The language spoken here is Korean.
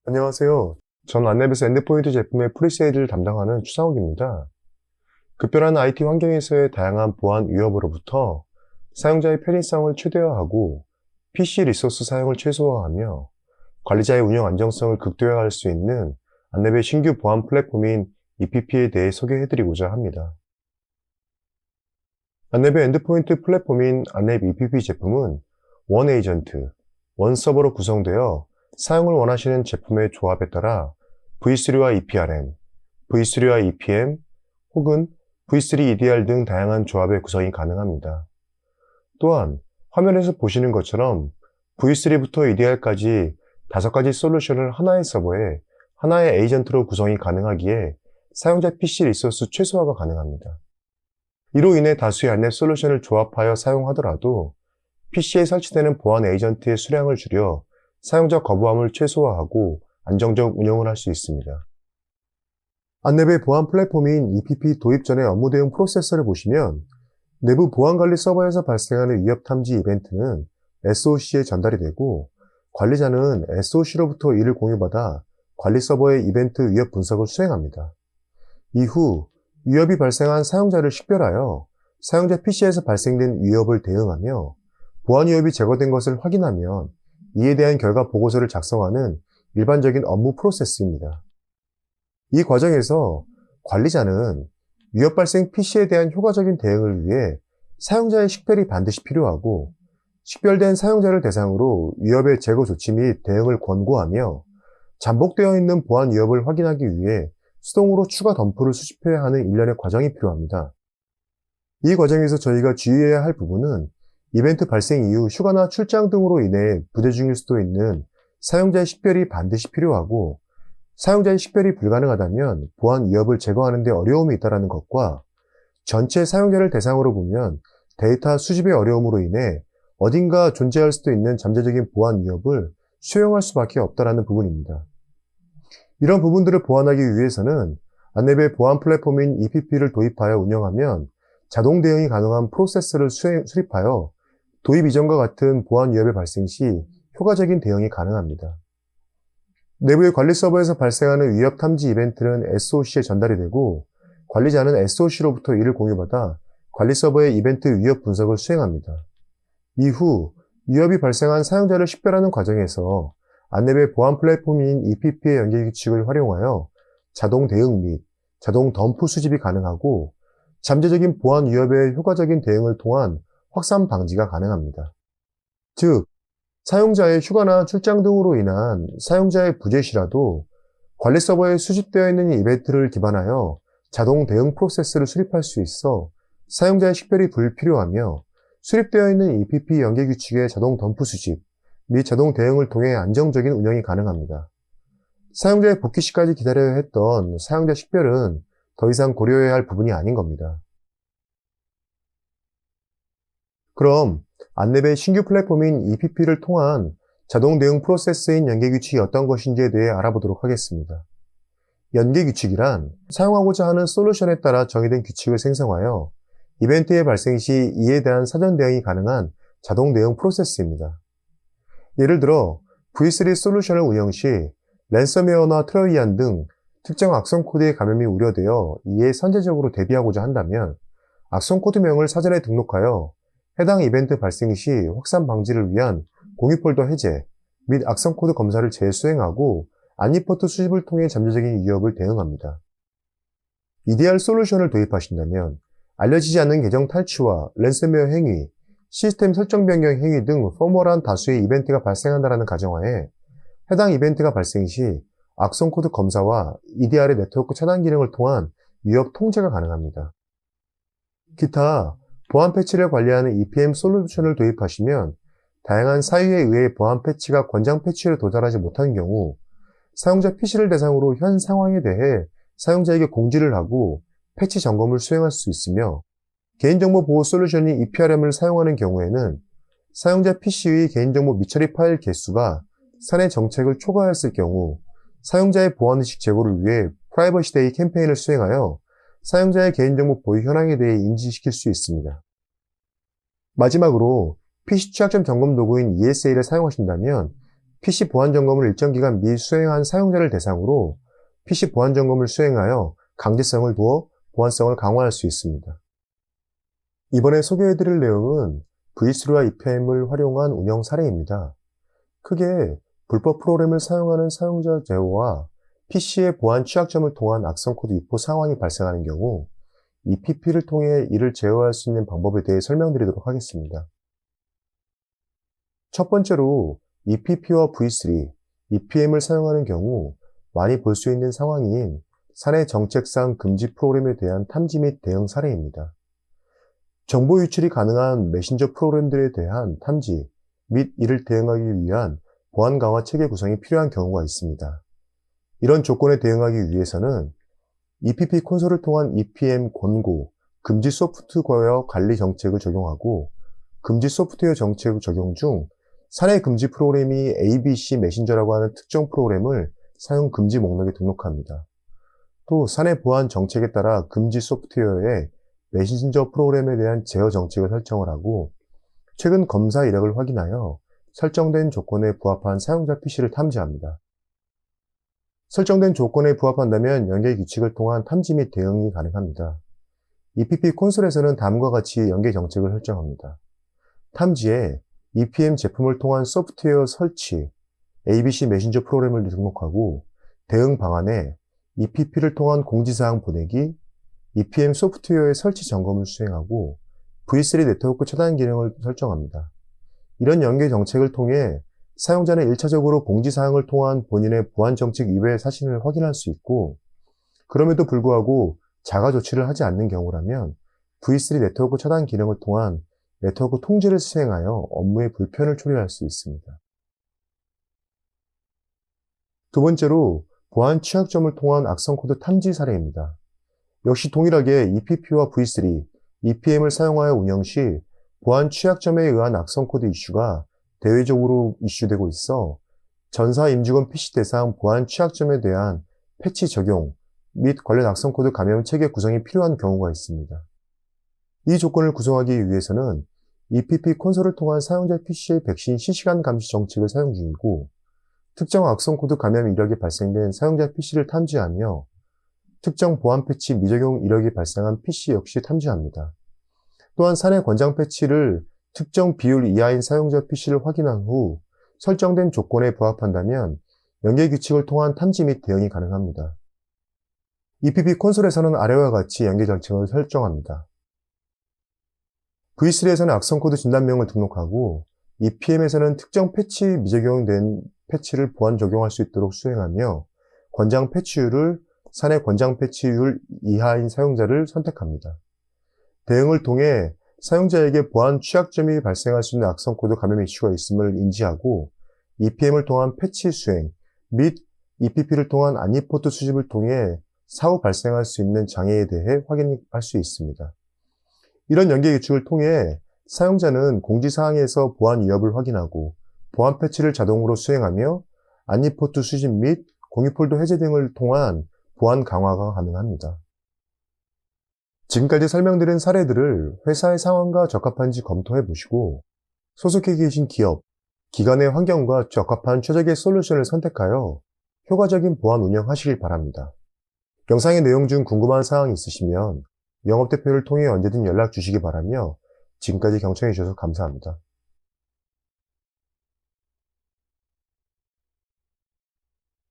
안녕하세요. 전 안랩에서 엔드포인트 제품의 프리세일을 담당하는 추상욱입니다. 급변하는 IT 환경에서의 다양한 보안 위협으로부터 사용자의 편의성을 최대화하고 PC 리소스 사용을 최소화하며 관리자의 운영 안정성을 극대화할 수 있는 안랩의 신규 보안 플랫폼인 EPP에 대해 소개해드리고자 합니다. 안랩의 엔드포인트 플랫폼인 안랩 EPP 제품은 원 에이전트, 원 서버로 구성되어 사용을 원하시는 제품의 조합에 따라 V3와 EPRM, V3와 EPM 혹은 V3 EDR 등 다양한 조합의 구성이 가능합니다. 또한 화면에서 보시는 것처럼 V3부터 EDR까지 5가지 솔루션을 하나의 서버에 하나의 에이전트로 구성이 가능하기에 사용자 PC 리소스 최소화가 가능합니다. 이로 인해 다수의 안랩 솔루션을 조합하여 사용하더라도 PC에 설치되는 보안 에이전트의 수량을 줄여 사용자 거부함을 최소화하고 안정적 운영을 할 수 있습니다. 안랩의 보안 플랫폼인 EPP 도입 전의 업무 대응 프로세서를 보시면 내부 보안관리 서버에서 발생하는 위협 탐지 이벤트는 SOC에 전달이 되고 관리자는 SOC로부터 이를 공유받아 관리 서버의 이벤트 위협 분석을 수행합니다. 이후 위협이 발생한 사용자를 식별하여 사용자 PC에서 발생된 위협을 대응하며 보안 위협이 제거된 것을 확인하면 이에 대한 결과 보고서를 작성하는 일반적인 업무 프로세스입니다. 이 과정에서 관리자는 위협 발생 PC에 대한 효과적인 대응을 위해 사용자의 식별이 반드시 필요하고 식별된 사용자를 대상으로 위협의 제거 조치 및 대응을 권고하며 잠복되어 있는 보안 위협을 확인하기 위해 수동으로 추가 덤프를 수집해야 하는 일련의 과정이 필요합니다. 이 과정에서 저희가 주의해야 할 부분은 이벤트 발생 이후 휴가나 출장 등으로 인해 부재 중일 수도 있는 사용자의 식별이 반드시 필요하고 사용자의 식별이 불가능하다면 보안 위협을 제거하는 데 어려움이 있다는 것과 전체 사용자를 대상으로 보면 데이터 수집의 어려움으로 인해 어딘가 존재할 수도 있는 잠재적인 보안 위협을 수용할 수밖에 없다는 부분입니다. 이런 부분들을 보완하기 위해서는 안랩의 보안 플랫폼인 EPP를 도입하여 운영하면 자동 대응이 가능한 프로세스를 수립하여 도입 이전과 같은 보안 위협의 발생 시 효과적인 대응이 가능합니다. 내부의 관리 서버에서 발생하는 위협 탐지 이벤트는 SOC에 전달이 되고 관리자는 SOC로부터 이를 공유받아 관리 서버의 이벤트 위협 분석을 수행합니다. 이후 위협이 발생한 사용자를 식별하는 과정에서 안랩의 보안 플랫폼인 EPP의 연계 규칙을 활용하여 자동 대응 및 자동 덤프 수집이 가능하고 잠재적인 보안 위협의 효과적인 대응을 통한 확산 방지가 가능합니다. 즉, 사용자의 휴가나 출장 등으로 인한 사용자의 부재 시라도 관리 서버에 수집되어 있는 이벤트를 기반하여 자동 대응 프로세스를 수립할 수 있어 사용자의 식별이 불필요하며 수립되어 있는 EPP 연계 규칙의 자동 덤프 수집 및 자동 대응을 통해 안정적인 운영이 가능합니다. 사용자의 복귀 시까지 기다려야 했던 사용자 식별은 더 이상 고려해야 할 부분이 아닌 겁니다. 그럼 안랩의 신규 플랫폼인 EPP를 통한 자동 대응 프로세스인 연계 규칙이 어떤 것인지에 대해 알아보도록 하겠습니다. 연계 규칙이란 사용하고자 하는 솔루션에 따라 정의된 규칙을 생성하여 이벤트의 발생 시 이에 대한 사전 대응이 가능한 자동 대응 프로세스입니다. 예를 들어 V3 솔루션을 운영 시 랜섬웨어나 트로이안 등 특정 악성 코드의 감염이 우려되어 이에 선제적으로 대비하고자 한다면 악성 코드명을 사전에 등록하여 해당 이벤트 발생 시 확산 방지를 위한 공유 폴더 해제 및 악성 코드 검사를 재수행하고 안리포트 수집을 통해 잠재적인 위협을 대응합니다. EDR 솔루션을 도입하신다면 알려지지 않는 계정 탈취와 랜섬웨어 행위, 시스템 설정 변경 행위 등 포멀한 다수의 이벤트가 발생한다는 가정하에 해당 이벤트가 발생 시 악성 코드 검사와 EDR의 네트워크 차단 기능을 통한 위협 통제가 가능합니다. 기타 보안 패치를 관리하는 EPM 솔루션을 도입하시면 다양한 사유에 의해 보안 패치가 권장 패치를 도달하지 못하는 경우 사용자 PC를 대상으로 현 상황에 대해 사용자에게 공지를 하고 패치 점검을 수행할 수 있으며 개인정보 보호 솔루션인 EPRM을 사용하는 경우에는 사용자 PC의 개인정보 미처리 파일 개수가 사내 정책을 초과하였을 경우 사용자의 보안의식 제고를 위해 프라이버시 데이 캠페인을 수행하여 사용자의 개인정보 보유 현황에 대해 인지시킬 수 있습니다. 마지막으로 PC 취약점 점검 도구인 ESA를 사용하신다면 PC 보안 점검을 일정 기간 미수행한 사용자를 대상으로 PC 보안 점검을 수행하여 강제성을 두어 보안성을 강화할 수 있습니다. 이번에 소개해드릴 내용은 V3와 EPM을 활용한 운영 사례입니다. 크게 불법 프로그램을 사용하는 사용자 제어와 PC의 보안 취약점을 통한 악성 코드 유포 상황이 발생하는 경우 EPP를 통해 이를 제어할 수 있는 방법에 대해 설명드리도록 하겠습니다. 첫 번째로 EPP와 V3, EPM을 사용하는 경우 많이 볼 수 있는 상황인 사내 정책상 금지 프로그램에 대한 탐지 및 대응 사례입니다. 정보 유출이 가능한 메신저 프로그램들에 대한 탐지 및 이를 대응하기 위한 보안 강화 체계 구성이 필요한 경우가 있습니다. 이런 조건에 대응하기 위해서는 EPP 콘솔을 통한 EPM 권고, 금지 소프트웨어 관리 정책을 적용하고 금지 소프트웨어 정책 적용 중 사내 금지 프로그램이 ABC 메신저라고 하는 특정 프로그램을 사용 금지 목록에 등록합니다. 또 사내 보안 정책에 따라 금지 소프트웨어의 메신저 프로그램에 대한 제어 정책을 설정을 하고 최근 검사 이력을 확인하여 설정된 조건에 부합한 사용자 PC를 탐지합니다. 설정된 조건에 부합한다면 연계 규칙을 통한 탐지 및 대응이 가능합니다. EPP 콘솔에서는 다음과 같이 연계 정책을 설정합니다. 탐지에 EPM 제품을 통한 소프트웨어 설치, ABC 메신저 프로그램을 등록하고 대응 방안에 EPP를 통한 공지사항 보내기, EPM 소프트웨어의 설치 점검을 수행하고 V3 네트워크 차단 기능을 설정합니다. 이런 연계 정책을 통해 사용자는 1차적으로 공지사항을 통한 본인의 보안 정책 위배 사실을 확인할 수 있고 그럼에도 불구하고 자가 조치를 하지 않는 경우라면 V3 네트워크 차단 기능을 통한 네트워크 통제를 수행하여 업무의 불편을 초래할 수 있습니다. 두 번째로 보안 취약점을 통한 악성 코드 탐지 사례입니다. 역시 동일하게 EPP와 V3, EPM을 사용하여 운영 시 보안 취약점에 의한 악성 코드 이슈가 대외적으로 이슈되고 있어 전사 임직원 PC 대상 보안 취약점에 대한 패치 적용 및 관련 악성 코드 감염 체계 구성이 필요한 경우가 있습니다. 이 조건을 구성하기 위해서는 EPP 콘솔을 통한 사용자 PC의 백신 실시간 감시 정책을 사용 중이고 특정 악성 코드 감염 이력이 발생된 사용자 PC를 탐지하며 특정 보안 패치 미적용 이력이 발생한 PC 역시 탐지합니다. 또한 사내 권장 패치를 특정 비율 이하인 사용자 PC를 확인한 후 설정된 조건에 부합한다면 연계 규칙을 통한 탐지 및 대응이 가능합니다. EPP 콘솔에서는 아래와 같이 연계 정책을 설정합니다. V3에서는 악성 코드 진단명을 등록하고 EPM에서는 특정 패치 미적용된 패치를 보안 적용할 수 있도록 수행하며 권장 패치율을 사내 권장 패치율 이하인 사용자를 선택합니다. 대응을 통해 사용자에게 보안 취약점이 발생할 수 있는 악성 코드 감염 이슈가 있음을 인지하고 EPM을 통한 패치 수행 및 EPP를 통한 안니포트 수집을 통해 사후 발생할 수 있는 장애에 대해 확인할 수 있습니다. 이런 연계 규칙을 통해 사용자는 공지사항에서 보안 위협을 확인하고 보안 패치를 자동으로 수행하며 안니포트 수집 및 공유 폴더 해제 등을 통한 보안 강화가 가능합니다. 지금까지 설명드린 사례들을 회사의 상황과 적합한지 검토해 보시고 소속해 계신 기업, 기관의 환경과 적합한 최적의 솔루션을 선택하여 효과적인 보안 운영하시길 바랍니다. 영상의 내용 중 궁금한 사항이 있으시면 영업대표를 통해 언제든 연락 주시기 바라며 지금까지 경청해 주셔서 감사합니다.